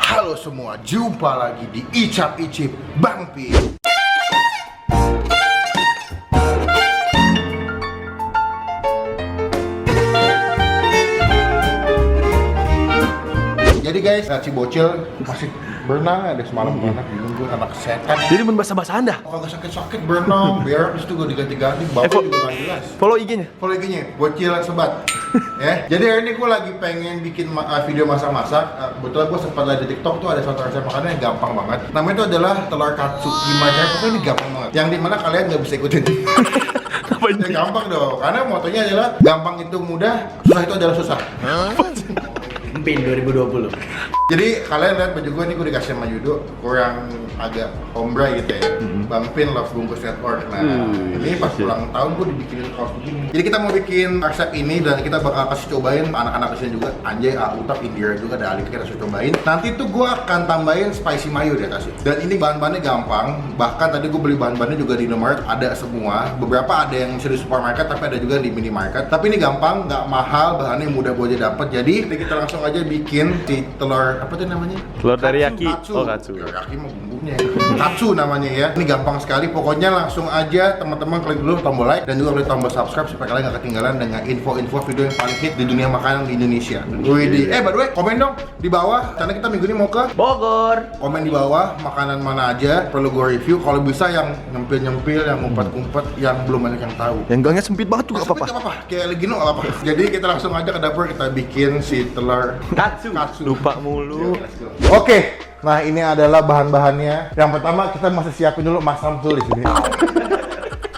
Halo semua, jumpa lagi di Icap Icip Bang Pi. Jadi guys, si bocil masih berenang ada semalam berenang gue anak setan. Jadi main bahasa Anda? Kalau nggak sakit-sakit berenang, biar habis itu gue diganti-ganti. Bapak juga nggak jelas. Follow IG-nya? Follow IG-nya, bocil sebat. Ya, jadi hari ini gue lagi pengen bikin video masak-masak. Kebetulan gue sempat lihat di TikTok tuh ada satu resep makanan yang gampang banget. Namanya itu adalah telur katsu. Gimana caranya? Pokoknya ini gampang banget. Yang dimana kalian nggak bisa ikutin. Ya gampang dong, karena motonya adalah gampang itu mudah, susah itu adalah susah. Pin 2020. Jadi kalian lihat baju gue nih, gue dikasih sama Yudo kurang agak hombre gitu ya. Bang Pin Love Bungkus Network. Nah, ini pas ulang tahun gue dibikinin kaos begini. Jadi kita mau bikin resep ini dan kita bakal kasih cobain anak-anak di sini juga. Anjay, Utap, Indira juga ada Ali, kita kasih cobain. Nanti tuh gue akan tambahin spicy mayo di atasnya. Dan ini bahan-bahannya gampang. Bahkan tadi gue beli bahan-bahannya juga di Indomaret, ada semua. Beberapa ada yang bisa di supermarket, tapi ada juga di minimarket. Tapi ini gampang, nggak mahal, bahannya mudah buat dapat. Jadi kita langsung aja bikin si telur apa tuh namanya? Telur teriyaki. Katsu. Oh, katsu. Teriyaki mah bumbunya. Katsu namanya ya. Ini gampang sekali. Pokoknya langsung aja teman-teman klik dulu tombol like dan juga klik tombol subscribe supaya kalian gak ketinggalan dengan info-info video yang paling hit di dunia makanan di Indonesia. Widih. By the way, komen dong di bawah. Karena kita minggu ini mau ke Bogor. komen di bawah makanan mana aja perlu gue review. Kalau bisa yang nyempil-nyempil, yang ngumpet-ngumpet, yang belum banyak yang tahu. Yang gangnya sempit banget tuh gak Sempit apa-apa. nggak apa-apa, kayak Legino nggak apa-apa. Jadi kita langsung aja ke dapur, kita bikin si telur Katsu. Lupa mulu. Oke, nah ini adalah bahan-bahannya. Yang pertama kita masih siapin dulu Mas Samsul di sini.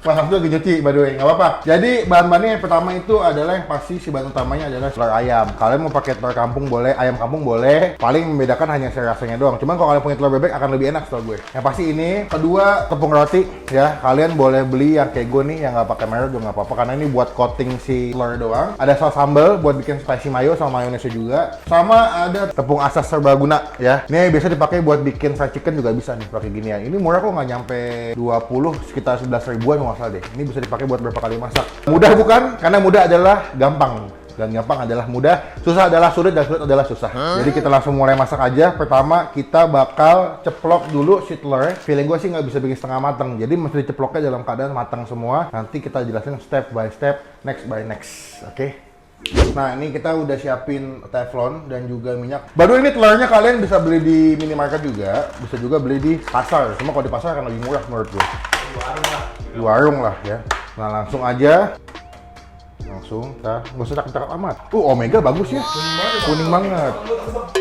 Mas Samsul lagi nyuci, by the way, nggak apa-apa. Jadi bahan-bahannya yang pertama itu adalah yang pasti si bahan utamanya adalah telur ayam. Kalian mau pakai telur kampung boleh, ayam kampung boleh. Paling membedakan hanya rasanya doang. Cuman kalau kalian punya telur bebek akan lebih enak setahu gue. Yang pasti ini. Kedua, tepung roti ya. Kalian boleh beli yang kayak gue nih yang nggak pakai merah juga nggak apa-apa karena ini buat coating si telur doang. Ada saus sambal buat bikin spicy mayo sama mayonesnya juga. Sama ada tepung asas serbaguna ya. Ini biasa dipakai buat bikin fried chicken juga bisa nih pakai ginian. Ini murah kok, nggak nyampe 20, sekitar 11 ribuan masalah deh. Ini bisa dipakai buat berapa kali masak. Mudah bukan? Karena mudah adalah gampang dan gampang adalah mudah, susah adalah sulit dan sulit adalah susah. Jadi kita langsung mulai masak aja. Pertama kita bakal ceplok dulu si telurnya. Feeling gue sih nggak bisa bikin setengah matang, jadi mesti diceploknya dalam keadaan matang semua. Nanti kita jelasin step by step, next by next. Oke? Nah ini kita udah siapin teflon dan juga minyak. Baru ini telurnya kalian bisa beli di minimarket juga, bisa juga beli di pasar. Cuma kalau di pasar akan lebih murah menurut gue. Di warung lah ya. Nah langsung aja, langsung kita nggak usah cakep-cakep amat. Omega bagus ya, kuning banget.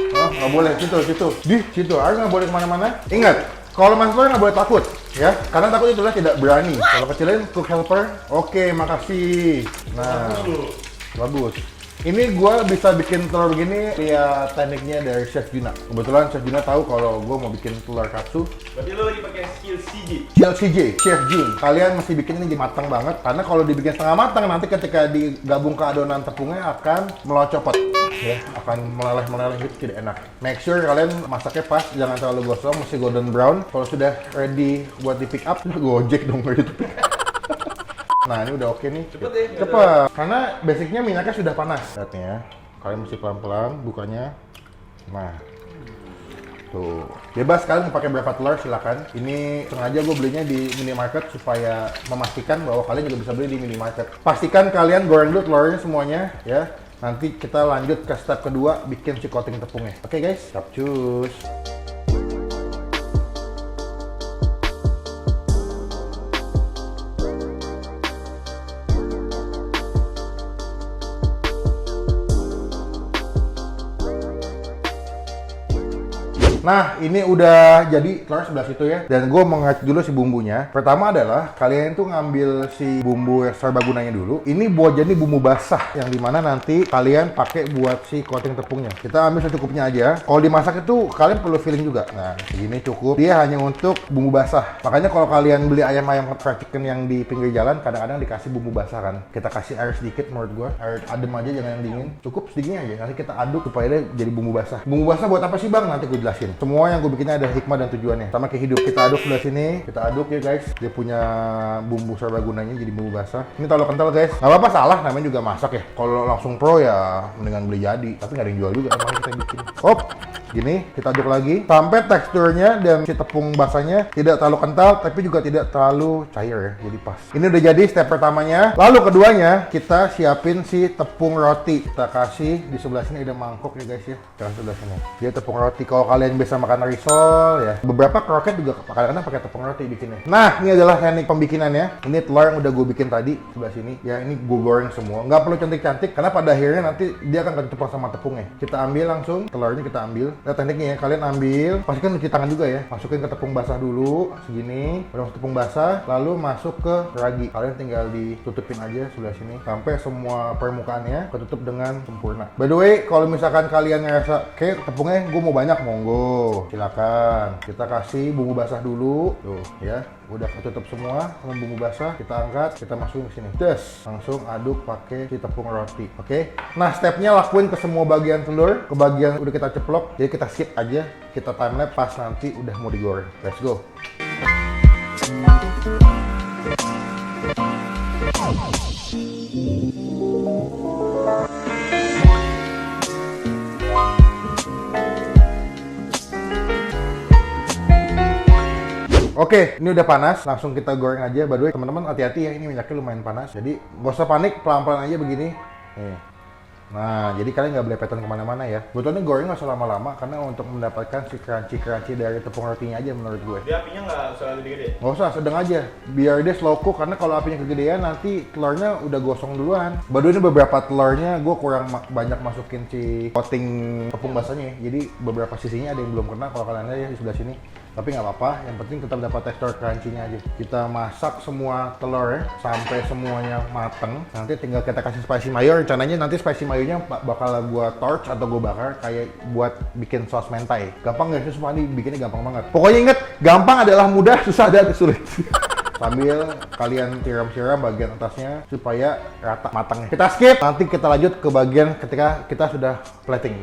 Nggak boleh situ, di situ. Ayo nggak boleh kemana-mana. Ingat, kalau main telur nggak boleh takut ya, karena takut itulah tidak berani. Kalau kecilin cook helper, oke makasih. Nah bagus. Ini gue bisa bikin telur gini lihat tekniknya dari Chef Juna. Kebetulan Chef Juna tahu kalau gue mau bikin telur katsu. Berarti lo lagi pakai skill CJ. CJ, Chef Jun. Kalian mesti bikin ini jadi matang banget karena kalau dibikin setengah matang nanti ketika digabung ke adonan tepungnya akan melocopot. Ya, akan meleleh-meleleh gitu, tidak enak. Make sure kalian masaknya pas, jangan terlalu gosong, mesti golden brown. Kalau sudah ready buat di pick up, gojek dong ready to pick up. Nah ini udah oke nih. Cepet. Karena basicnya minyaknya sudah panas. Lihat nih ya. Kalian mesti pelan-pelan bukanya. Nah. Tuh. Bebas kalian mau pakai berapa telur silakan. Ini sengaja gue belinya di minimarket supaya memastikan bahwa kalian juga bisa beli di minimarket. Pastikan kalian goreng dulu telurnya semuanya ya. Nanti kita lanjut ke step kedua bikin si coating tepungnya. Oke guys, capcus. Nah, ini udah jadi telur sebelah situ ya. Dan gue mau ngecek dulu si bumbunya. Pertama adalah kalian tuh ngambil si bumbu serbagunanya dulu. Ini buat jadi bumbu basah yang dimana nanti kalian pakai buat si coating tepungnya. Kita ambil secukupnya aja. Kalau dimasak itu kalian perlu feeling juga. Nah, segini cukup. Dia hanya untuk bumbu basah. Makanya kalau kalian beli ayam-ayam fried chicken yang di pinggir jalan, kadang-kadang dikasih bumbu basah kan. Kita kasih air sedikit menurut gue. Air adem aja, jangan yang dingin. Cukup sedikitnya aja. Nanti kita aduk supaya dia jadi bumbu basah. Bumbu basah buat apa sih bang? Nanti gue jelasin. Semua yang gue bikinnya ada hikmah dan tujuannya. Sama kayak hidup. Kita aduk sebelah sini, kita aduk ya guys. Dia punya bumbu serbagunanya jadi bumbu basah. Ini terlalu kental guys. Gak apa-apa, salah, namanya juga masak ya. Kalau langsung pro ya mendingan beli jadi. Tapi nggak ada yang jual juga, makanya kita bikin. Hop. Gini, kita aduk lagi sampai teksturnya dan si tepung basahnya tidak terlalu kental tapi juga tidak terlalu cair ya, jadi pas. Ini udah jadi step pertamanya. Lalu keduanya kita siapin si tepung roti. Kita kasih di sebelah sini ada mangkok ya guys ya. Kita kasih sebelah sini. Jadi tepung roti. Kalau kalian bisa makan risol ya, beberapa kroket juga kadang-kadang pakai tepung roti bikinnya. Nah, ini adalah teknik pembikinannya. Ini telur yang udah gue bikin tadi sebelah sini. Ya ini gue goreng semua. Nggak perlu cantik-cantik karena pada akhirnya nanti dia akan ketutup sama tepungnya. Kita ambil langsung telurnya, kita ambil. Nah, tekniknya ya, kalian ambil, pastikan cuci tangan juga ya. Masukin ke tepung basah dulu, segini. Udah masuk tepung basah, lalu masuk ke ragi. Kalian tinggal ditutupin aja sebelah sini sampai semua permukaannya ketutup dengan sempurna. By the way, kalau misalkan kalian ngerasa kayak tepungnya gue mau banyak, monggo, silakan. Kita kasih bumbu basah dulu, tuh ya. Udah ketutup semua sama bumbu basah, kita angkat, kita masukin ke sini. Terus langsung aduk pakai si tepung roti. Oke. Nah, stepnya lakuin ke semua bagian telur, ke bagian udah kita ceplok. Jadi kita skip aja, kita timelapse pas nanti udah mau digoreng. Let's go. Oke, ini udah panas, langsung kita goreng aja. By the way, teman-teman hati-hati ya, ini minyaknya lumayan panas. Jadi gak usah panik, pelan-pelan aja begini. Nih. Nah, jadi kalian nggak belepetan kemana-mana ya. Betulnya goreng nggak usah lama-lama karena untuk mendapatkan si crunchy dari tepung rotinya aja menurut gue. Dia apinya nggak usah gede-gede? Nggak usah, sedang aja. Biar dia slow cook, karena kalau apinya kegedean nanti telurnya udah gosong duluan. Baru ini beberapa telurnya gue kurang banyak masukin si coating tepung basahnya ya. Jadi beberapa sisinya ada yang belum kena kalau kalian lihat ya di sebelah sini. Tapi nggak apa-apa, yang penting tetap dapat tekstur crunchy-nya aja. Kita masak semua telur ya, sampai semuanya mateng. Nanti tinggal kita kasih spicy mayo. Rencananya nanti spicy mayonya bakal gua torch atau gua bakar kayak buat bikin saus mentai. Gampang nggak sih? Semua ini bikinnya gampang banget. Pokoknya inget, gampang adalah mudah, susah adalah sulit. Sambil kalian siram-siram bagian atasnya supaya rata matangnya. Kita skip, nanti kita lanjut ke bagian ketika kita sudah plating.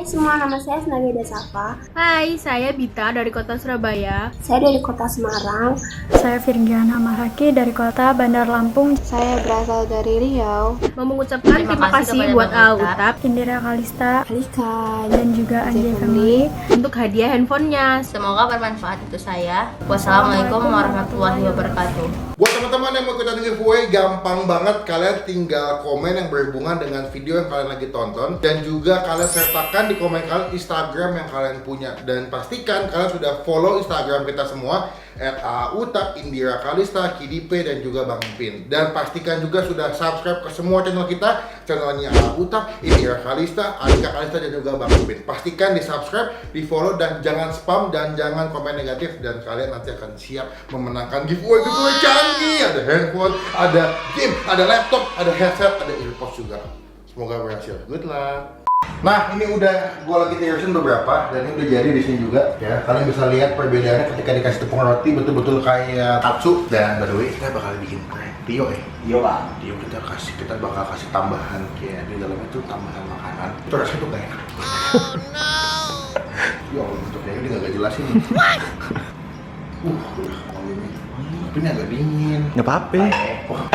Semua, nama saya Snageda Safa. Hai, saya Bita dari kota Surabaya. Saya dari kota Semarang. Saya Virgiana Mahaki dari kota Bandar Lampung. Saya berasal dari Riau. Mau mengucapkan terima kasih buat Utap, Indira Kalista, Alika dan juga Anjay Family Family untuk hadiah handphonenya. Semoga bermanfaat untuk saya. Wassalamualaikum warahmatullahi wabarakatuh. Buat teman-teman yang mau ikutan giveaway, gampang banget. Kalian tinggal komen yang berhubungan dengan video yang kalian lagi tonton. Dan juga kalian sertakan di komen kalian Instagram yang kalian punya. Dan pastikan kalian sudah follow Instagram kita semua @autap, Indira Kalista, Kidipe, dan juga Bang Pin. Dan pastikan juga sudah subscribe ke semua channel kita. Channelnya Autap, Indira Kalista, Alika Kalista, dan juga Bang Pin. Pastikan di subscribe, di follow, dan jangan spam, dan jangan komen negatif. Dan kalian nanti akan siap memenangkan giveaway canggih. Ada handphone, ada game, ada laptop, ada headset, ada earpods juga. Semoga berhasil. Good luck. Nah, ini udah gua lagi terusin beberapa dan ini udah jadi di sini juga ya. Kalian bisa lihat perbedaannya ketika dikasih tepung roti, betul-betul kayak katsu. Dan by the way, kita bakal bikin Tio ya. Iya pak. Tio kita bakal kasih tambahan kayak di dalamnya tuh tambahan makanan. Itu rasanya tuh gak enak. Oh no. Ya Allah, bentuknya ini gak jelas ini. Tapi ini agak dingin. Nggak apa-apa.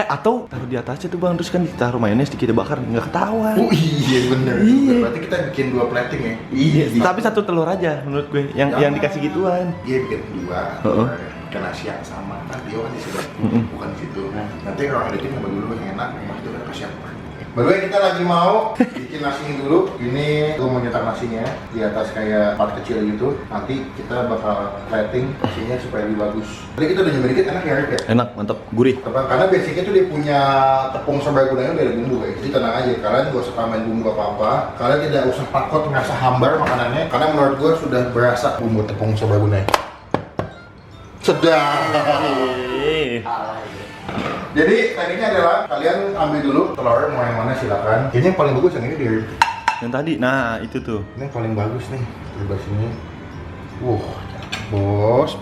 Atau taruh di atasnya tuh bang, terus kan ditaruh mayones sedikit bakar, nggak ketahuan. Oh iya bener. Iya. Berarti kita bikin 2 plating ya. Iya. Tapi 1 telur aja menurut gue, yang dikasih gituan. Iya bikin 2. Ikan nasi yang sama. Kan Tio kan di situ. Bukan di situ. Nanti orang editing nambah dulu yang enak. Pas itu kan kasih apa? By the way, kita lagi mau bikin nasinya dulu. Ini gue mau nyetak nasinya di atas kayak part kecil gitu. Nanti kita bakal plating nasinya supaya lebih bagus. Tadi kita udah nyobain dikit, enak ya Rip ya? Enak, mantap, gurih. Karena basicnya tuh dia punya tepung serbaguna udah ada bumbu guys. Jadi tenang aja, kalian gak usah tambahin bumbu apa-apa. Kalian tidak usah takut merasa hambar makanannya. Karena menurut gue sudah berasa bumbu tepung serbaguna. Sedang. Jadi tekniknya adalah kalian ambil dulu telur mau yang mana silakan. Kayaknya yang paling bagus yang ini deh. Yang tadi, nah itu tuh. Ini yang paling bagus nih di sini. Bos.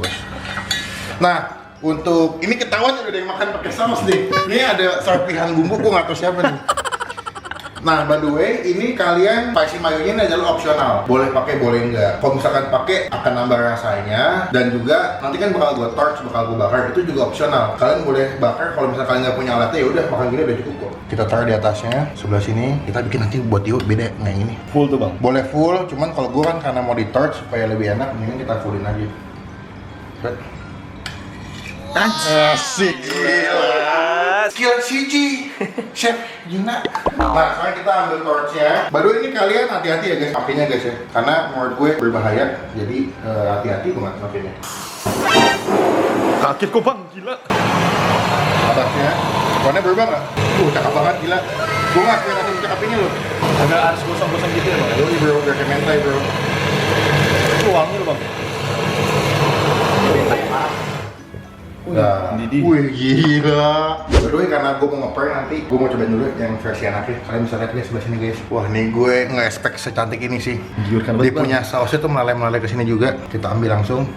Nah, Untuk ini ketahuan udah ada yang makan pakai saus nih. Ini ada serpihan bumbu, gua nggak tahu siapa nih. Nah, by the way, ini kalian spicy mayonya ini adalah opsional. Boleh pakai, boleh enggak. Kalau misalkan pakai akan nambah rasanya dan juga nanti kan bakal gua torch, bakal gua bakar. Itu juga opsional. Kalian boleh bakar kalau misalkan kalian nggak punya alatnya ya udah makan gini udah cukup kok. Kita taruh di atasnya sebelah sini. Kita bikin nanti buat Tio beda kayak ini. Full tuh bang. Boleh full, cuman kalau gua kan karena mau di torch supaya lebih enak, mendingan kita fullin aja. Set. Asik gila. Skill CG Chef Gina. Nah, sekarang kita ambil torchnya. Baru ini kalian hati-hati ya guys, apinya guys ya. Karena menurut gue berbahaya. Jadi hati-hati banget apinya. Kaget kok bang, gila. Atasnya warnanya berubah nggak? Cakep banget gila. Gue nggak kayak kasih cakep apinya loh. Agak harus gosong-gosong gitu ya bang. Aduh bro, udah kayak mentai bro. Itu wangi loh bang. Nah, Didi. wih gila. Berdua karena gue mau nge-prank nanti, gue mau cobain dulu yang versi anaknya. Kalian bisa lihat guys sebelah sini guys. Wah nih gue nge-expect secantik ini sih. Giurkan Dia banget bang. punya sausnya tuh melalai-melalai ke sini juga. Kita ambil langsung.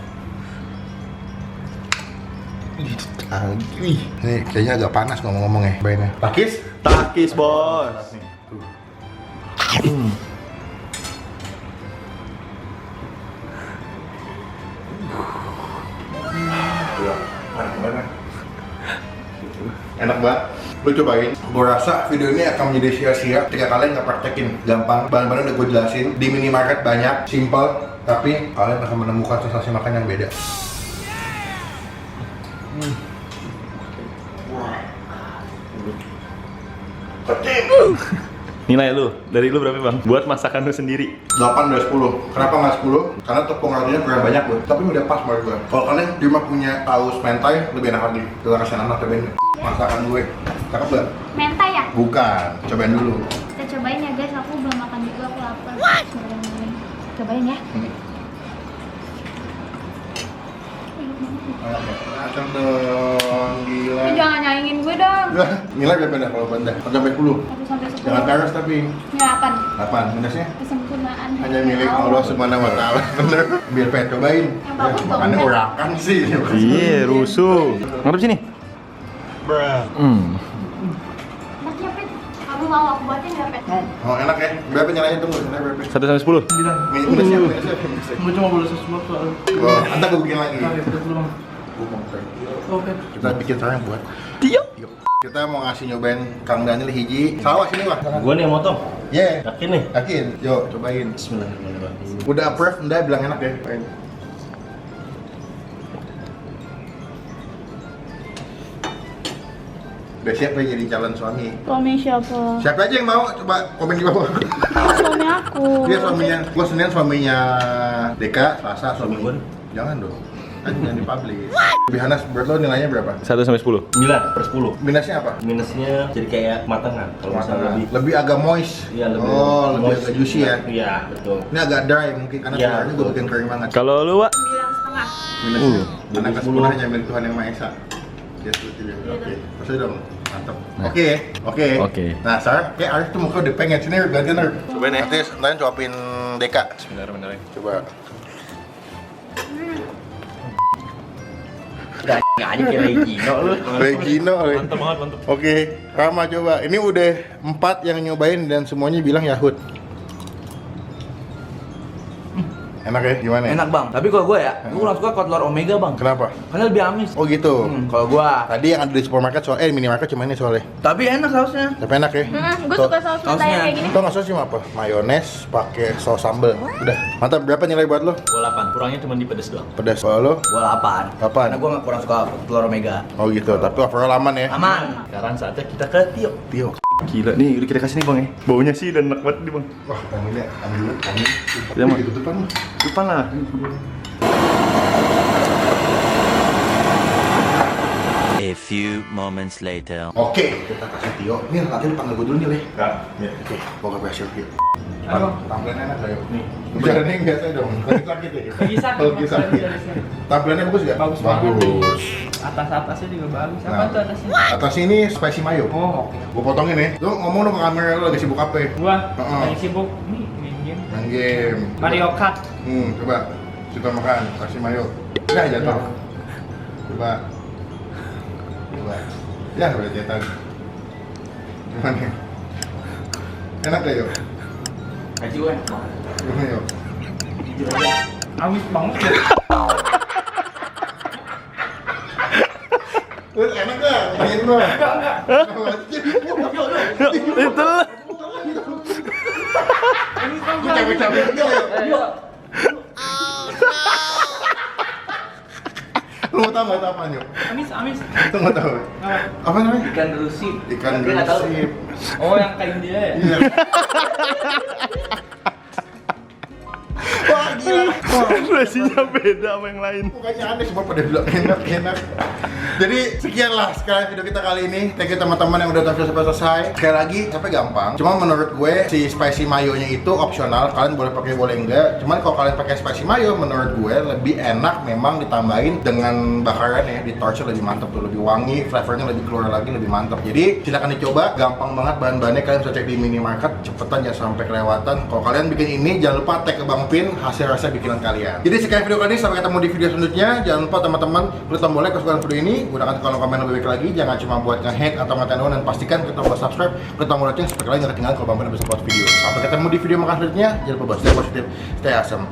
Wih, ini kayaknya agak panas ngomong-ngomong ya. Bainnya. Takis? Takis bos. Enak banget. Lu cobain. Gue rasa video ini akan menjadi sia-sia ketika kalian nggak praktekin. Gampang. Bahan-bahan udah gue jelasin. Di minimarket banyak, simple, tapi kalian akan menemukan sensasi makan yang beda. Nilai lu, dari lu berapa bang? Buat masakan lu sendiri. 8 dari 10. Kenapa nggak 10? Karena tepung radinya kurang banyak gue. Tapi udah pas menurut gue. Kalau kalian di rumah punya saus mentai, lebih enak lagi. Kita kasih anak cobain masakan gue. Cakep gak? Mentai ya? Bukan. Cobain dulu. Kita cobain ya guys, aku belum makan juga, aku lapar. Cobain ya. Macam dong, gila. Jangan nyaingin gue dong. Nilai berapa dah kalau benda? 1 sampai 10. 1 sampai 10. Jangan peres tapi. Ya, 8. Minusnya? Kesempurnaan Hanya milik Allah Subhanahu wa taala. Bener. Biar pengen cobain. Yang bagus dong, Makannya kan? urakan sih. Iya, rusuh. Ngadep sini. Enaknya Pet. Kamu mau aku buatin ya Pet? Oh, enak ya. Berapa nilainya tunggu? Nilai berapa? 1 sampai 10. Minusnya. Gue cuma boleh sesuatu soalnya. Oh, entar gue bikin lagi. Oke. Kita bikin sekarang buat. Tiup. Yuk. Kita mau ngasih nyobain Kang Daniel hiji. Salah sini wah. Gue nih yang motong. Yeah. Yakin nih? Yakin? Yuk, cobain. Bismillahirrahmanirrahim. Udah approve, Nda bilang enak ya. Udah siap ya jadi calon suami. Suami siapa? Siapa aja yang mau? Coba komen di bawah. Suami aku. Dia suaminya, gua Senin suaminya Deka, Selasa suami Suami gua. Jangan dong. Kan jangan dipublish. Lebih Hanas, menurut lo nilainya berapa? 1 sampai 10. 9/10. Minusnya apa? Minusnya jadi kayak matangan. Kalau misalnya lebih agak moist. Iya, lebih Oh, lebih moist. agak juicy ya. Iya, betul. Ini agak dry mungkin karena Iya, telurnya gue betul. bikin kering banget. Kalau lu, Wak? 9,5. Minusnya, anak 10. ke-10 hanya milik Tuhan yang Maha Esa. Yes, betul. Oke, terus dong, mantap. Oke, oke. Oke. Nah, Sar, kayak Arif tuh muka udah pengen sini, gantian Arif. Cobain ya. Nanti ntar cobain Deka. Bismillahirrahmanirrahim. Coba. Udah nggak aja kayak Regino lu. Regino. Mantap banget, mantap. Oke, Rama coba. Ini udah 4 yang nyobain dan semuanya bilang Yahud. Enak ya? Gimana ya? Enak bang, tapi kalau gue ya, gue kurang suka telur omega bang, Kenapa? karena lebih amis. Oh gitu. Kalau gue, Tadi yang ada di supermarket minimarket cuma ini soalnya. tapi enak sausnya. Tapi enak ya? Gue suka saus mentai yang kayak gini. Itu nggak saus cuma apa? Mayones pakai saus sambal. Udah. Mantap. Berapa nilai buat lo? Gue 8. Kurangnya cuma di pedes doang. Pedas. Kalau lo? Gue 8. Apaan? Karena gue nggak kurang suka telur omega. Oh gitu. Tapi overall aman ya? Aman. Sekarang saatnya kita ke Tio. Tio. Gila nih, udah kita kasih nih bang ya. Baunya sih dan enak banget nih bang. Wah, ambil dulu. Ambil. Ya, Mak. Di depan. Depan lah. A few moments later. Oke, kita kasih Tio. Nih, nanti lu panggil gue dulu nih, Le. Ya. Oke, gua ke pressure Tio. Halo. Tampilannya enak ayo. Nih. Bicaranya yang biasa dong. Lagi sakit ya? Lagi sakit, Lagi sakit. Tampilannya Tampilannya bagus ya? Bagus banget. Bagus. Atas-atasnya juga bagus. Apa Nah. tuh atasnya? Atas ini spicy mayo. Oh, oke. Gua potongin ya. Lu ngomong dong ke kamera lu lagi sibuk apa? Gua Heeh. lagi sibuk nih main game. Main game. Mario Kart. Coba. Kita makan, kasih mayo. Udah jatuh. Coba. Dua. Ya, berarti tadi. Gimana? Enak gak yuk? Ajuan. Gimana yuk? Amis banget ya. Enak gak? Main gua. Itu lah. Gue capek-capek enggak yuk? Lu mau tau gak itu apaan yuk? Amis. Itu gak tau. Apa namanya? Ikan rusip. Ikan Dia nggak tahu. rusip. Oh, yang kayak dia ya? Iya. Wah gila. Ekspresinya beda sama yang lain. Mukanya aneh semua pada bilang enak. Jadi sekianlah sekalian video kita kali ini. Thank you teman-teman yang udah tonton sampai selesai. Sekali lagi, sampai gampang. Cuma menurut gue si spicy mayo-nya itu opsional. Kalian boleh pakai boleh enggak. Cuman kalau kalian pakai spicy mayo, menurut gue lebih enak memang ditambahin dengan bakaran ya. Di torch lebih mantap tuh, lebih wangi, flavornya lebih keluar lagi, lebih mantap. Jadi silakan dicoba. Gampang banget bahan-bahannya. Kalian bisa cek di minimarket. Cepetan jangan sampai kelewatan. Kalau kalian bikin ini, jangan lupa tag ke Bang Pin hasil rasa bikinan kalian. Jadi sekian video kali ini, sampai ketemu di video selanjutnya. Jangan lupa teman-teman klik tombol like kalau suka video ini, gunakan kolom komen lebih baik lagi. Jangan cuma buat nge-hate atau ngatain doang, dan pastikan klik tombol subscribe, klik tombol lonceng supaya kalian nggak ketinggalan kalau Bang Pin bisa upload video. Sampai ketemu di video makan selanjutnya. Jangan lupa stay positif, stay awesome.